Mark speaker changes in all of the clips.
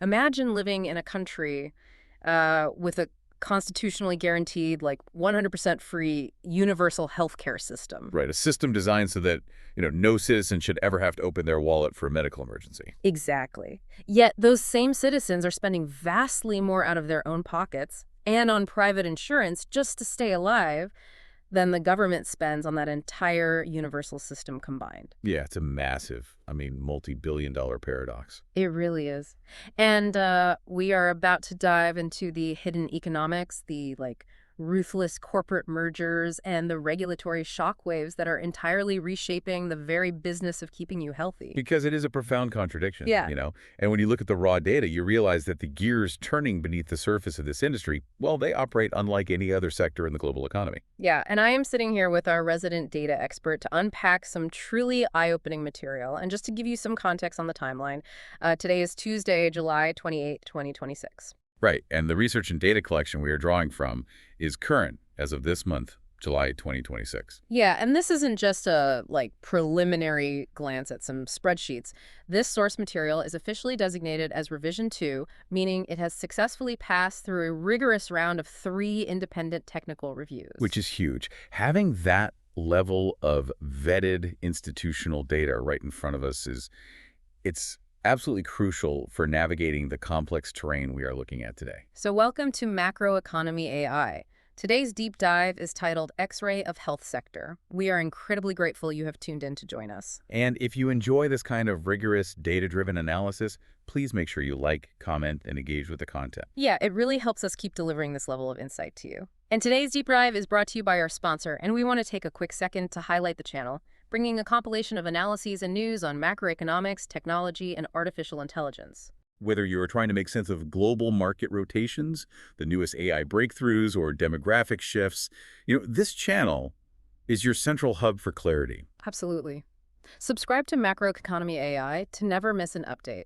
Speaker 1: Imagine living in a country with a constitutionally guaranteed, like 100% free universal healthcare system.
Speaker 2: Right, a system designed so that, no citizen should ever have to open their wallet for a medical emergency.
Speaker 1: Exactly. Yet those same citizens are spending vastly more out of their own pockets and on private insurance just to stay alive than the government spends on that entire universal system combined.
Speaker 2: Yeah, it's a massive, multi-billion-dollar paradox.
Speaker 1: It really is. And we are about to dive into the hidden economics, the ruthless corporate mergers, and the regulatory shockwaves that are entirely reshaping the very business of keeping you healthy.
Speaker 2: Because it is a profound contradiction,
Speaker 1: Yeah.
Speaker 2: And when you look at the raw data, you realize that the gears turning beneath the surface of this industry, well, they operate unlike any other sector in the global economy.
Speaker 1: Yeah, and I am sitting here with our resident data expert to unpack some truly eye-opening material. And just to give you some context on the timeline, today is Tuesday, July 28, 2026.
Speaker 2: Right, and the research and data collection we are drawing from is current as of this month, July 2026.
Speaker 1: Yeah, and this isn't just a preliminary glance at some spreadsheets. This source material is officially designated as Revision 2, meaning it has successfully passed through a rigorous round of 3 independent technical reviews.
Speaker 2: Which is huge. Having that level of vetted institutional data right in front of us it's absolutely crucial for navigating the complex terrain we are looking at today.
Speaker 1: So welcome to Macroeconomy AI. Today's deep dive is titled X-Ray of Health Sector. We are incredibly grateful you have tuned in to join us.
Speaker 2: And if you enjoy this kind of rigorous, data-driven analysis, please make sure you like, comment, and engage with the content.
Speaker 1: Yeah, it really helps us keep delivering this level of insight to you. And today's deep dive is brought to you by our sponsor, and we want to take a quick second to highlight the channel, bringing a compilation of analyses and news on macroeconomics, technology, and artificial intelligence.
Speaker 2: Whether you're trying to make sense of global market rotations, the newest AI breakthroughs, or demographic shifts, this channel is your central hub for clarity.
Speaker 1: Absolutely. Subscribe to Macroeconomy AI to never miss an update.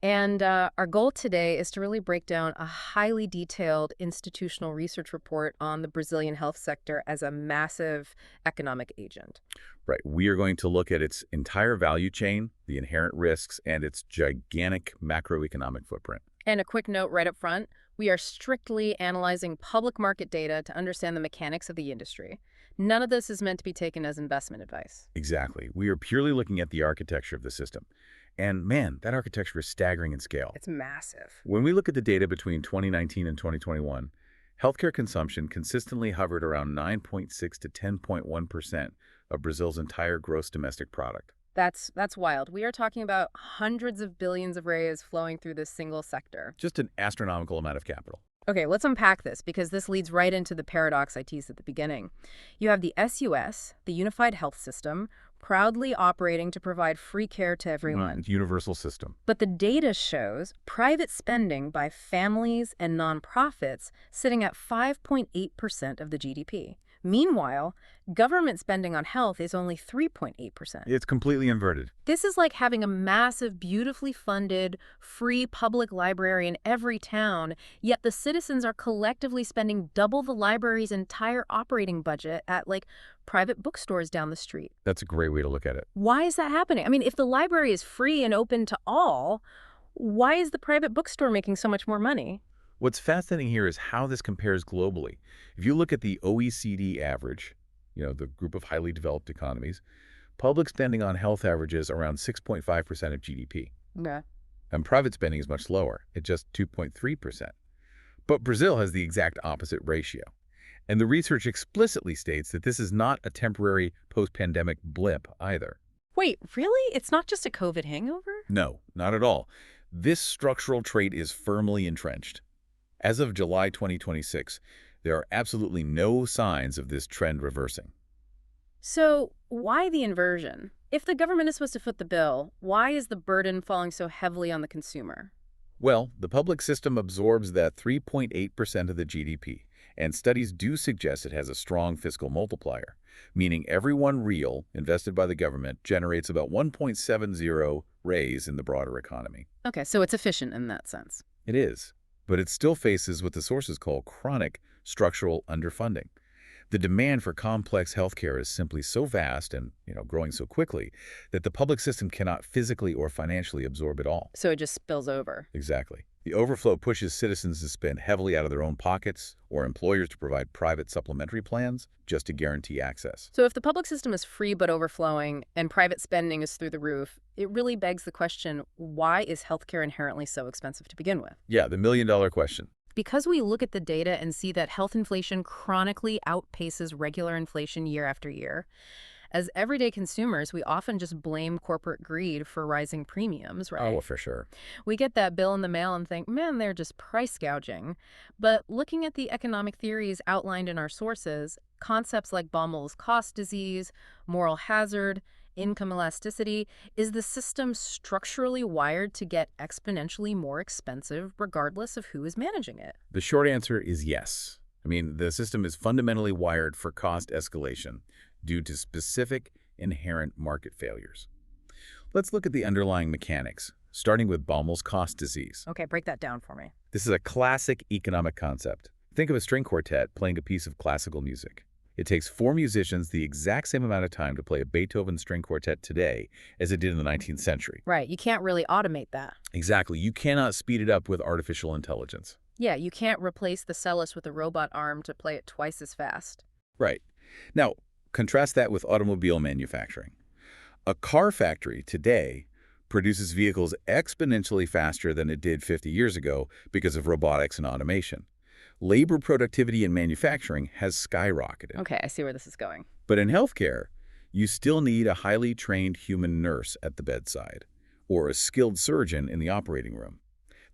Speaker 1: And our goal today is to really break down a highly detailed institutional research report on the Brazilian health sector as a massive economic agent.
Speaker 2: Right. We are going to look at its entire value chain, the inherent risks, and its gigantic macroeconomic footprint.
Speaker 1: And a quick note right up front, we are strictly analyzing public market data to understand the mechanics of the industry. None of this is meant to be taken as investment advice.
Speaker 2: Exactly. We are purely looking at the architecture of the system. And man, that architecture is staggering in scale.
Speaker 1: It's massive.
Speaker 2: When we look at the data between 2019 and 2021, healthcare consumption consistently hovered around 9.6 to 10.1% of Brazil's entire gross domestic product.
Speaker 1: That's wild. We are talking about hundreds of billions of reais flowing through this single sector.
Speaker 2: Just an astronomical amount of capital.
Speaker 1: Okay, let's unpack this because this leads right into the paradox I teased at the beginning. You have the SUS, the Unified Health System, proudly operating to provide free care to everyone.
Speaker 2: Universal system.
Speaker 1: But the data shows private spending by families and nonprofits sitting at 5.8% of the GDP. Meanwhile, government spending on health is only 3.8%.
Speaker 2: It's completely inverted.
Speaker 1: This is like having a massive, beautifully funded, free public library in every town, yet the citizens are collectively spending double the library's entire operating budget at, private bookstores down the street.
Speaker 2: That's a great way to look at it.
Speaker 1: Why is that happening? I mean, if the library is free and open to all, why is the private bookstore making so much more money?
Speaker 2: What's fascinating here is how this compares globally. If you look at the OECD average, the group of highly developed economies, public spending on health averages around 6.5% of GDP.
Speaker 1: Yeah.
Speaker 2: And private spending is much lower, at just 2.3%. But Brazil has the exact opposite ratio. And the research explicitly states that this is not a temporary post-pandemic blip either.
Speaker 1: Wait, really? It's not just a COVID hangover?
Speaker 2: No, not at all. This structural trait is firmly entrenched. As of July 2026, there are absolutely no signs of this trend reversing.
Speaker 1: So why the inversion? If the government is supposed to foot the bill, why is the burden falling so heavily on the consumer?
Speaker 2: Well, the public system absorbs that 3.8% of the GDP, and studies do suggest it has a strong fiscal multiplier, meaning every $1 invested by the government generates about 1.70 raise in the broader economy.
Speaker 1: Okay, so it's efficient in that sense.
Speaker 2: It is, but it still faces what the sources call chronic structural underfunding. The demand for complex healthcare is simply so vast and, growing so quickly that the public system cannot physically or financially absorb it all.
Speaker 1: So it just spills over.
Speaker 2: Exactly. The overflow pushes citizens to spend heavily out of their own pockets or employers to provide private supplementary plans just to guarantee access.
Speaker 1: So if the public system is free but overflowing and private spending is through the roof, it really begs the question, why is healthcare inherently so expensive to begin with?
Speaker 2: Yeah, the million-dollar question.
Speaker 1: Because we look at the data and see that health inflation chronically outpaces regular inflation year after year. As everyday consumers, we often just blame corporate greed for rising premiums,
Speaker 2: Oh,
Speaker 1: right?
Speaker 2: well, for sure.
Speaker 1: We get that bill in the mail and think, man, they're just price gouging. But looking at the economic theories outlined in our sources, concepts like Baumol's cost disease, moral hazard, income elasticity, is the system structurally wired to get exponentially more expensive regardless of who is managing it?
Speaker 2: The short answer is yes. I mean, the system is fundamentally wired for cost escalation due to specific inherent market failures. Let's look at the underlying mechanics, starting with Baumol's cost disease.
Speaker 1: Okay, break that down for me.
Speaker 2: This is a classic economic concept. Think of a string quartet playing a piece of classical music. It takes 4 musicians the exact same amount of time to play a Beethoven string quartet today as it did in the 19th century.
Speaker 1: Right, you can't really automate that.
Speaker 2: Exactly. You cannot speed it up with artificial intelligence.
Speaker 1: Yeah, you can't replace the cellist with a robot arm to play it twice as fast.
Speaker 2: Right. Now, contrast that with automobile manufacturing. A car factory today produces vehicles exponentially faster than it did 50 years ago because of robotics and automation. Labor productivity in manufacturing has skyrocketed.
Speaker 1: Okay, I see where this is going.
Speaker 2: But in healthcare, you still need a highly trained human nurse at the bedside or a skilled surgeon in the operating room.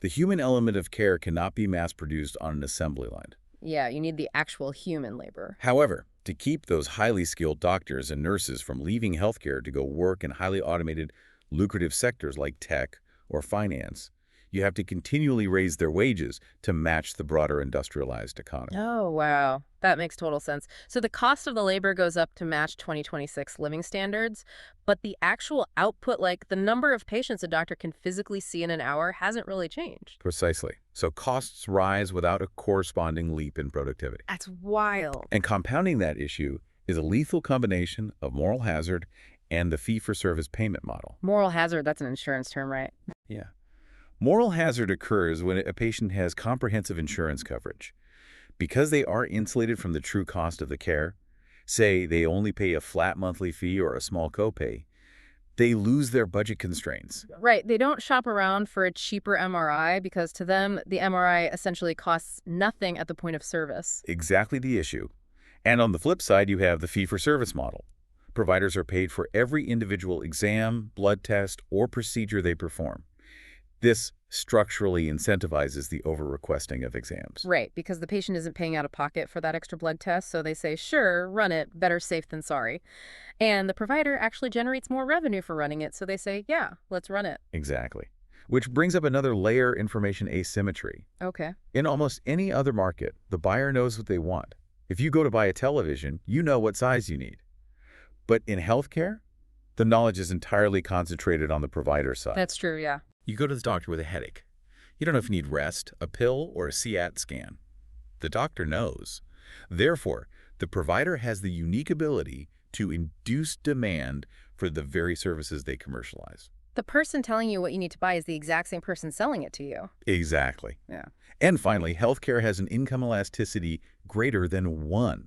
Speaker 2: The human element of care cannot be mass-produced on an assembly line.
Speaker 1: Yeah, you need the actual human labor.
Speaker 2: However, to keep those highly skilled doctors and nurses from leaving healthcare to go work in highly automated, lucrative sectors like tech or finance, you have to continually raise their wages to match the broader industrialized economy.
Speaker 1: Oh, wow. That makes total sense. So the cost of the labor goes up to match 2026 living standards, but the actual output, like the number of patients a doctor can physically see in an hour, hasn't really changed.
Speaker 2: Precisely. So costs rise without a corresponding leap in productivity.
Speaker 1: That's wild.
Speaker 2: And compounding that issue is a lethal combination of moral hazard and the fee-for-service payment model.
Speaker 1: Moral hazard, that's an insurance term, right?
Speaker 2: Yeah. Moral hazard occurs when a patient has comprehensive insurance coverage. Because they are insulated from the true cost of the care, say they only pay a flat monthly fee or a small copay, they lose their budget constraints.
Speaker 1: Right. They don't shop around for a cheaper MRI because to them, the MRI essentially costs nothing at the point of service.
Speaker 2: Exactly the issue. And on the flip side, you have the fee-for-service model. Providers are paid for every individual exam, blood test, or procedure they perform. This structurally incentivizes the over-requesting of exams.
Speaker 1: Right, because the patient isn't paying out of pocket for that extra blood test, so they say, sure, run it, better safe than sorry. And the provider actually generates more revenue for running it, so they say, yeah, let's run it.
Speaker 2: Exactly. Which brings up another layer information asymmetry.
Speaker 1: Okay.
Speaker 2: In almost any other market, the buyer knows what they want. If you go to buy a television, you know what size you need. But in healthcare, the knowledge is entirely concentrated on the provider side.
Speaker 1: That's true, yeah.
Speaker 2: You go to the doctor with a headache. You don't know if you need rest, a pill, or a CAT scan. The doctor knows. Therefore, the provider has the unique ability to induce demand for the very services they commercialize.
Speaker 1: The person telling you what you need to buy is the exact same person selling it to you.
Speaker 2: Exactly.
Speaker 1: Yeah.
Speaker 2: And finally, healthcare has an income elasticity greater than 1.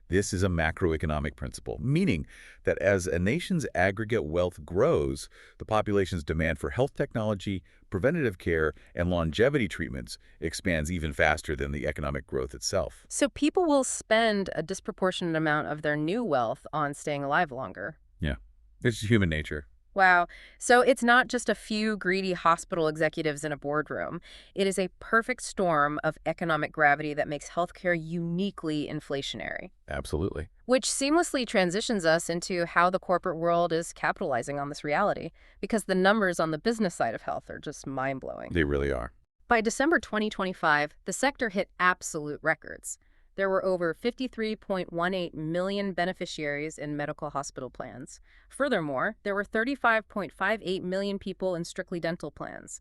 Speaker 2: This is a macroeconomic principle, meaning that as a nation's aggregate wealth grows, the population's demand for health technology, preventative care, and longevity treatments expands even faster than the economic growth itself.
Speaker 1: So people will spend a disproportionate amount of their new wealth on staying alive longer.
Speaker 2: Yeah, it's human nature.
Speaker 1: Wow. So it's not just a few greedy hospital executives in a boardroom. It is a perfect storm of economic gravity that makes healthcare uniquely inflationary.
Speaker 2: Absolutely.
Speaker 1: Which seamlessly transitions us into how the corporate world is capitalizing on this reality, because the numbers on the business side of health are just mind-blowing.
Speaker 2: They really are.
Speaker 1: By December 2025, the sector hit absolute records. There were over 53.18 million beneficiaries in medical hospital plans. Furthermore, there were 35.58 million people in strictly dental plans.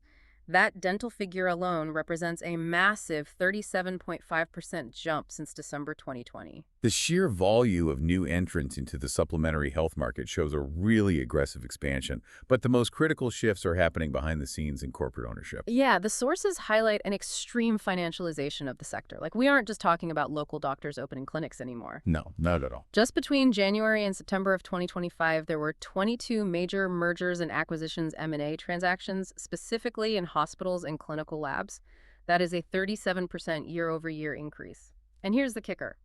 Speaker 1: That dental figure alone represents a massive 37.5% jump since December 2020.
Speaker 2: The sheer volume of new entrants into the supplementary health market shows a really aggressive expansion, but the most critical shifts are happening behind the scenes in corporate ownership.
Speaker 1: Yeah, the sources highlight an extreme financialization of the sector. Like, we aren't just talking about local doctors opening clinics anymore.
Speaker 2: No, not at all.
Speaker 1: Just between January and September of 2025, there were 22 major mergers and acquisitions M&A transactions, specifically in hospitals and clinical labs. That is a 37% year-over-year increase. And here's the kicker.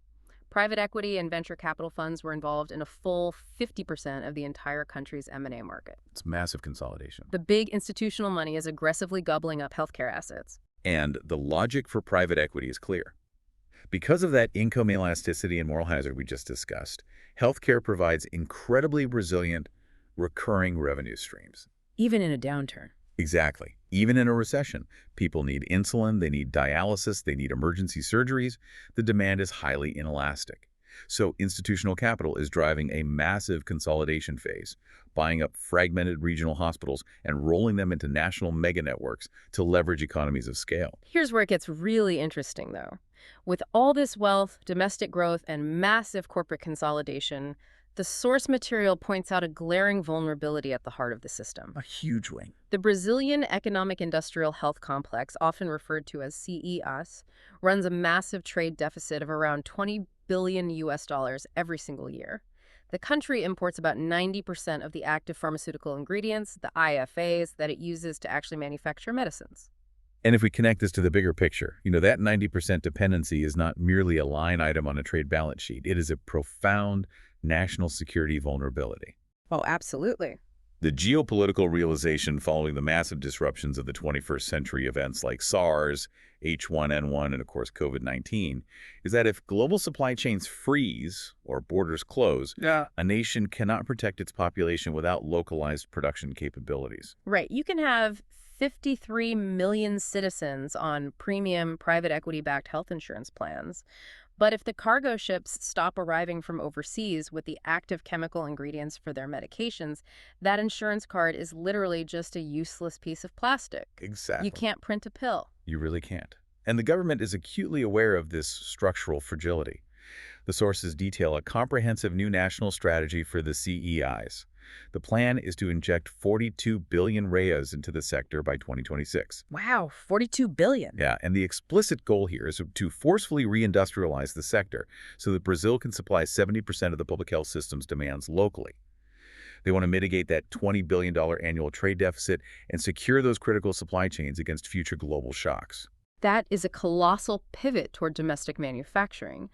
Speaker 1: Private equity and venture capital funds were involved in a full 50% of the entire country's M&A market.
Speaker 2: It's massive consolidation.
Speaker 1: The big institutional money is aggressively gobbling up healthcare assets.
Speaker 2: And the logic for private equity is clear. Because of that income elasticity and moral hazard we just discussed, healthcare provides incredibly resilient, recurring revenue streams.
Speaker 1: Even in a downturn.
Speaker 2: Exactly. Even in a recession, people need insulin, they need dialysis, they need emergency surgeries. The demand is highly inelastic. So institutional capital is driving a massive consolidation phase, buying up fragmented regional hospitals and rolling them into national mega networks to leverage economies of scale.
Speaker 1: Here's where it gets really interesting, though. With all this wealth, domestic growth, and massive corporate consolidation, the source material points out a glaring vulnerability at the heart of the system.
Speaker 2: A huge wing.
Speaker 1: The Brazilian Economic Industrial Health Complex, often referred to as CES, runs a massive trade deficit of around 20 billion US dollars every single year. The country imports about 90% of the active pharmaceutical ingredients, the IFAs, that it uses to actually manufacture medicines.
Speaker 2: And if we connect this to the bigger picture, that 90% dependency is not merely a line item on a trade balance sheet. It is a profound national security vulnerability.
Speaker 1: Oh, absolutely.
Speaker 2: The geopolitical realization following the massive disruptions of the 21st century, events like SARS, H1N1, and of course COVID-19, is that if global supply chains freeze or borders close, a nation cannot protect its population without localized production capabilities.
Speaker 1: Right. You can have 53 million citizens on premium private equity-backed health insurance plans. But if the cargo ships stop arriving from overseas with the active chemical ingredients for their medications, that insurance card is literally just a useless piece of plastic.
Speaker 2: Exactly.
Speaker 1: You can't print a pill.
Speaker 2: You really can't. And the government is acutely aware of this structural fragility. The sources detail a comprehensive new national strategy for the CEIs. The plan is to inject 42 billion reais into the sector by 2026.
Speaker 1: Wow, 42 billion.
Speaker 2: Yeah, and the explicit goal here is to forcefully reindustrialize the sector so that Brazil can supply 70% of the public health system's demands locally. They want to mitigate that $20 billion annual trade deficit and secure those critical supply chains against future global shocks.
Speaker 1: That is a colossal pivot toward domestic manufacturing.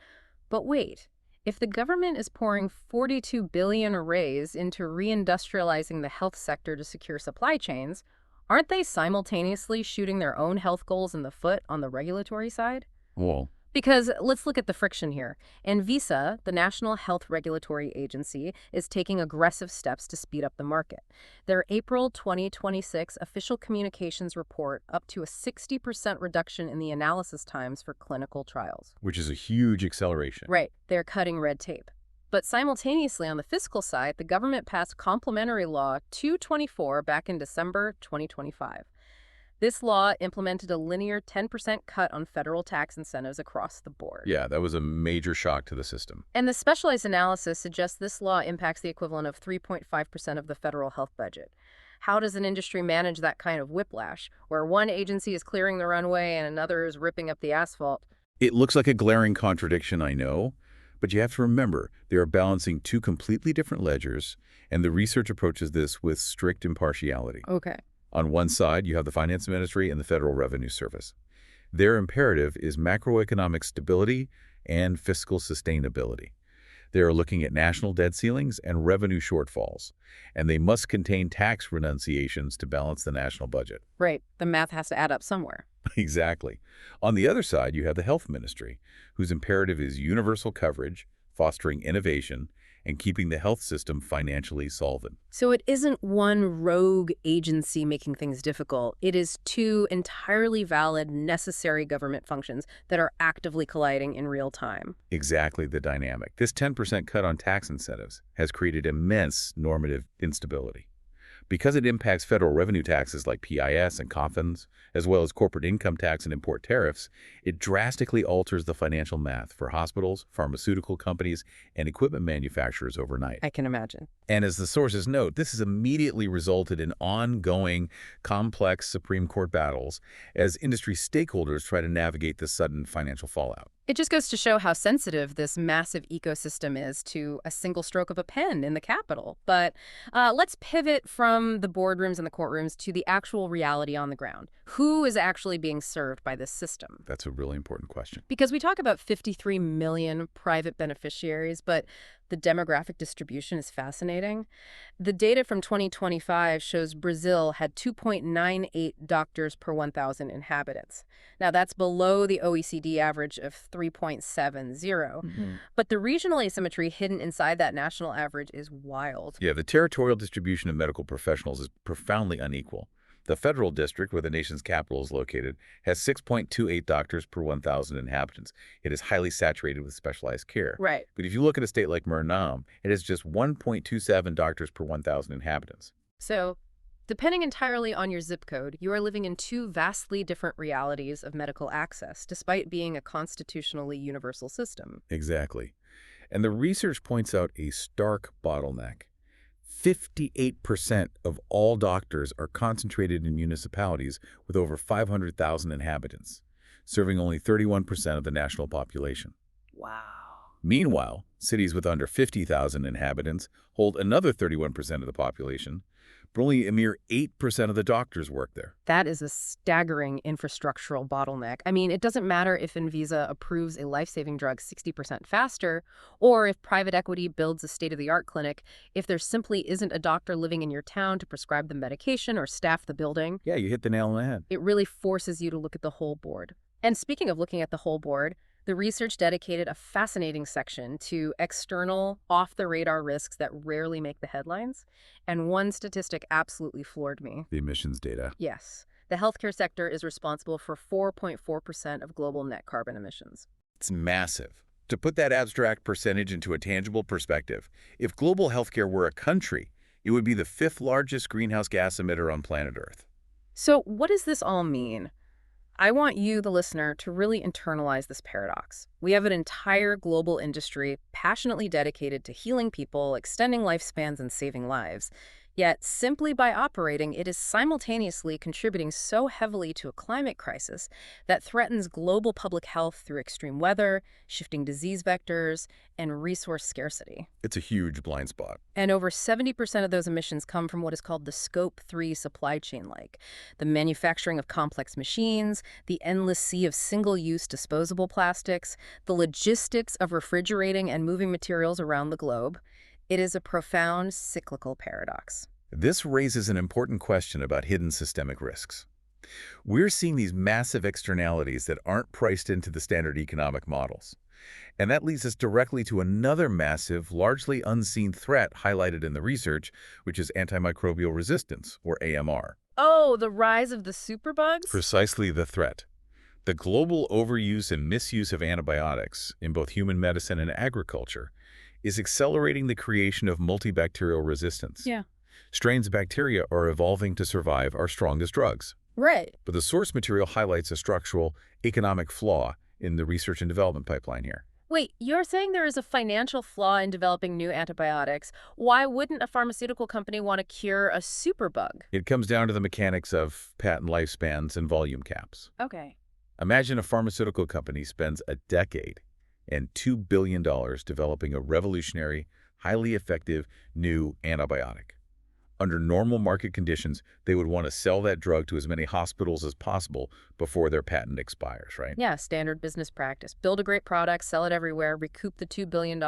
Speaker 1: But wait. If the government is pouring 42 billion arrays into reindustrializing the health sector to secure supply chains, aren't they simultaneously shooting their own health goals in the foot on the regulatory side?
Speaker 2: Well,
Speaker 1: Because let's look at the friction here. Anvisa, the National Health Regulatory Agency, is taking aggressive steps to speed up the market. Their April 2026 official communications report up to a 60% reduction in the analysis times for clinical trials.
Speaker 2: which is a huge acceleration.
Speaker 1: Right, they're cutting red tape. But simultaneously, on the fiscal side, the government passed Complementary Law 224 back in December 2025. This law implemented a linear 10% cut on federal tax incentives across the board.
Speaker 2: Yeah, that was a major shock to the system.
Speaker 1: And the specialized analysis suggests this law impacts the equivalent of 3.5% of the federal health budget. How does an industry manage that kind of whiplash, where one agency is clearing the runway and another is ripping up the asphalt?
Speaker 2: It looks like a glaring contradiction, I know, but you have to remember they are balancing two completely different ledgers, and the research approaches this with strict impartiality.
Speaker 1: Okay.
Speaker 2: On one side, you have the Finance Ministry and the Federal Revenue Service. Their imperative is macroeconomic stability and fiscal sustainability. They are looking at national debt ceilings and revenue shortfalls, and they must contain tax renunciations to balance the national budget.
Speaker 1: Right. The math has to add up somewhere.
Speaker 2: Exactly. On the other side, you have the Health Ministry, whose imperative is universal coverage, fostering innovation, and keeping the health system financially solvent.
Speaker 1: So it isn't one rogue agency making things difficult. It is two entirely valid, necessary government functions that are actively colliding in real time.
Speaker 2: Exactly the dynamic. This 10% cut on tax incentives has created immense normative instability. Because it impacts federal revenue taxes like PIS and coffins, as well as corporate income tax and import tariffs, it drastically alters the financial math for hospitals, pharmaceutical companies, and equipment manufacturers overnight.
Speaker 1: I can imagine.
Speaker 2: And as the sources note, this has immediately resulted in ongoing, complex Supreme Court battles as industry stakeholders try to navigate the sudden financial fallout.
Speaker 1: It just goes to show how sensitive this massive ecosystem is to a single stroke of a pen in the Capitol. But let's pivot from the boardrooms and the courtrooms to the actual reality on the ground. Who is actually being served by this system?
Speaker 2: That's a really important question.
Speaker 1: Because we talk about 53 million private beneficiaries, but the demographic distribution is fascinating. The data from 2025 shows Brazil had 2.98 doctors per 1,000 inhabitants. Now, that's below the OECD average of 3.70. But the regional asymmetry hidden inside that national average is wild.
Speaker 2: Yeah, the territorial distribution of medical professionals is profoundly unequal. The federal district, where the nation's capital is located, has 6.28 doctors per 1,000 inhabitants. It is highly saturated with specialized care.
Speaker 1: Right.
Speaker 2: But if you look at a state like Suriname, it has just 1.27 doctors per 1,000 inhabitants.
Speaker 1: So, depending entirely on your zip code, you are living in two vastly different realities of medical access, despite being a constitutionally universal system.
Speaker 2: Exactly. And the research points out a stark bottleneck. 58% of all doctors are concentrated in municipalities with over 500,000 inhabitants, serving only 31% of the national population.
Speaker 1: Wow.
Speaker 2: Meanwhile, cities with under 50,000 inhabitants hold another 31% of the population, but only a mere 8% of the doctors work there.
Speaker 1: That is a staggering infrastructural bottleneck. I mean, it doesn't matter if Anvisa approves a life-saving drug 60% faster, or if private equity builds a state-of-the-art clinic, if there simply isn't a doctor living in your town to prescribe the medication or staff the building.
Speaker 2: Yeah, you hit the nail on the head.
Speaker 1: It really forces you to look at the whole board. And speaking of looking at the whole board, the research dedicated a fascinating section to external, off-the-radar risks that rarely make the headlines. And one statistic absolutely floored me.
Speaker 2: The emissions data.
Speaker 1: Yes. The healthcare sector is responsible for 4.4% of global net carbon emissions.
Speaker 2: It's massive. To put that abstract percentage into a tangible perspective, if global healthcare were a country, it would be the 5th largest greenhouse gas emitter on planet Earth.
Speaker 1: So what does this all mean? I want you, the listener, to really internalize this paradox. We have an entire global industry passionately dedicated to healing people, extending lifespans, and saving lives. Yet, simply by operating, it is simultaneously contributing so heavily to a climate crisis that threatens global public health through extreme weather, shifting disease vectors, and resource scarcity.
Speaker 2: It's a huge blind spot.
Speaker 1: And over 70% of those emissions come from what is called the Scope 3 supply chain, like the manufacturing of complex machines, the endless sea of single-use disposable plastics, the logistics of refrigerating and moving materials around the globe. It is a profound cyclical paradox.
Speaker 2: This raises an important question about hidden systemic risks. We're seeing these massive externalities that aren't priced into the standard economic models. And that leads us directly to another massive, largely unseen threat highlighted in the research, which is antimicrobial resistance, or AMR.
Speaker 1: Oh, the rise of the superbugs?
Speaker 2: Precisely the threat. The global overuse and misuse of antibiotics in both human medicine and agriculture is accelerating the creation of multibacterial resistance.
Speaker 1: Yeah.
Speaker 2: Strains of bacteria are evolving to survive our strongest drugs.
Speaker 1: Right.
Speaker 2: But the source material highlights a structural, economic flaw in the research and development pipeline here.
Speaker 1: Wait, you're saying there is a financial flaw in developing new antibiotics. Why wouldn't a pharmaceutical company want to cure a superbug?
Speaker 2: It comes down to the mechanics of patent lifespans and volume caps.
Speaker 1: Okay.
Speaker 2: Imagine a pharmaceutical company spends a decade and $2 billion developing a revolutionary, highly effective new antibiotic. Under normal market conditions, they would want to sell that drug to as many hospitals as possible before their patent expires, right?
Speaker 1: Yeah, standard business practice. Build a great product, sell it everywhere, recoup the $2 billion,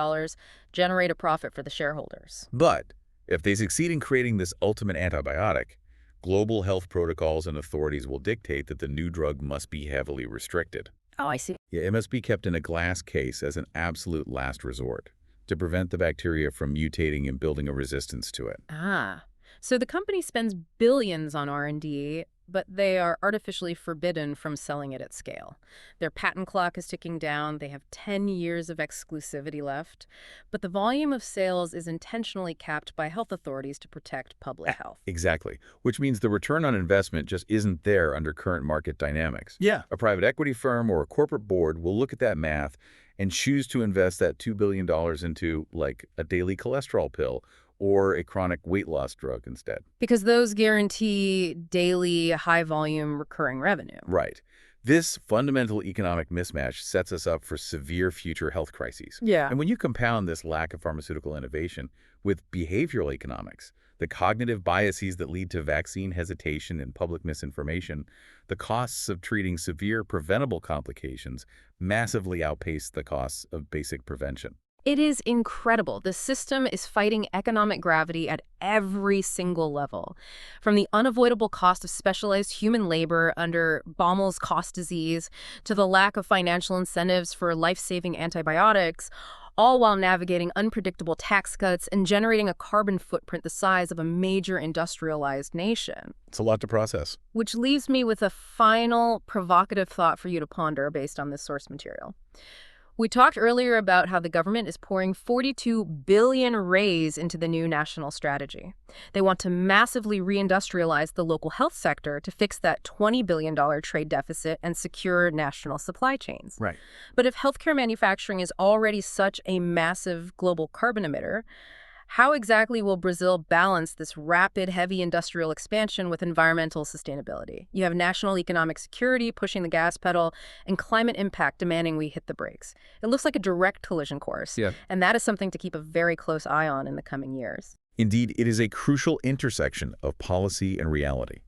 Speaker 1: generate a profit for the shareholders.
Speaker 2: But if they succeed in creating this ultimate antibiotic, global health protocols and authorities will dictate that the new drug must be heavily restricted.
Speaker 1: Oh, I see.
Speaker 2: Yeah, it must be kept in a glass case as an absolute last resort to prevent the bacteria from mutating and building a resistance to it.
Speaker 1: Ah. So the company spends billions on R&D, but they are artificially forbidden from selling it at scale. Their patent clock is ticking down. They have 10 years of exclusivity left, but the volume of sales is intentionally capped by health authorities to protect public health.
Speaker 2: Exactly, which means the return on investment just isn't there under current market dynamics.
Speaker 3: Yeah.
Speaker 2: A private equity firm or a corporate board will look at that math and choose to invest that $2 billion into, like, a daily cholesterol pill or a chronic weight loss drug instead.
Speaker 1: Because those guarantee daily, high-volume recurring revenue.
Speaker 2: Right. This fundamental economic mismatch sets us up for severe future health crises.
Speaker 1: Yeah.
Speaker 2: And when you compound this lack of pharmaceutical innovation with behavioral economics, the cognitive biases that lead to vaccine hesitation and public misinformation, the costs of treating severe preventable complications massively outpace the costs of basic prevention.
Speaker 1: It is incredible. The system is fighting economic gravity at every single level. From the unavoidable cost of specialized human labor under Bommel's cost disease to the lack of financial incentives for life-saving antibiotics, all while navigating unpredictable tax cuts and generating a carbon footprint the size of a major industrialized nation.
Speaker 2: It's a lot to process.
Speaker 1: Which leaves me with a final provocative thought for you to ponder based on this source material. We talked earlier about how the government is pouring $42 billion raise into the new national strategy. They want to massively reindustrialize the local health sector to fix that $20 billion trade deficit and secure national supply chains.
Speaker 2: Right.
Speaker 1: But if healthcare manufacturing is already such a massive global carbon emitter, how exactly will Brazil balance this rapid, heavy industrial expansion with environmental sustainability? You have national economic security pushing the gas pedal and climate impact demanding we hit the brakes. It looks like a direct collision course, and that is something to keep a very close eye on in the coming years.
Speaker 2: Indeed, it is a crucial intersection of policy and reality.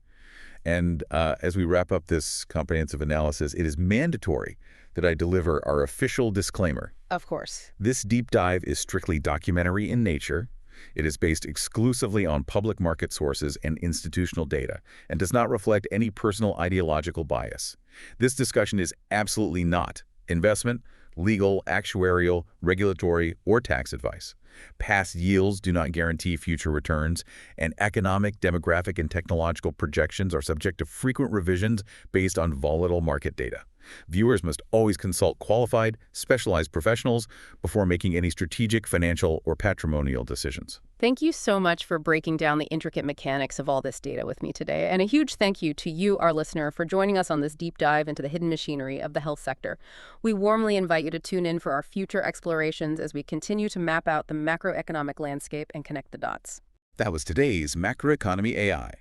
Speaker 2: And as we wrap up this comprehensive analysis, it is mandatory that I deliver our official disclaimer.
Speaker 1: Of course.
Speaker 2: This deep dive is strictly documentary in nature. It is based exclusively on public market sources and institutional data and does not reflect any personal ideological bias. This discussion is absolutely not investment, legal, actuarial, regulatory, or tax advice. Past yields do not guarantee future returns, and economic, demographic, and technological projections are subject to frequent revisions based on volatile market data. Viewers must always consult qualified, specialized professionals before making any strategic, financial, or patrimonial decisions.
Speaker 1: Thank you so much for breaking down the intricate mechanics of all this data with me today. And a huge thank you to you, our listener, for joining us on this deep dive into the hidden machinery of the health sector. We warmly invite you to tune in for our future explorations as we continue to map out the macroeconomic landscape and connect the dots.
Speaker 2: That was today's Macroeconomy AI.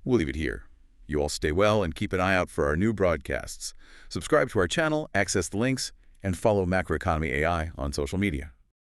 Speaker 2: We'll leave it here. You all stay well and keep an eye out for our new broadcasts. Subscribe to our channel, access the links, and follow Macroeconomy AI on social media.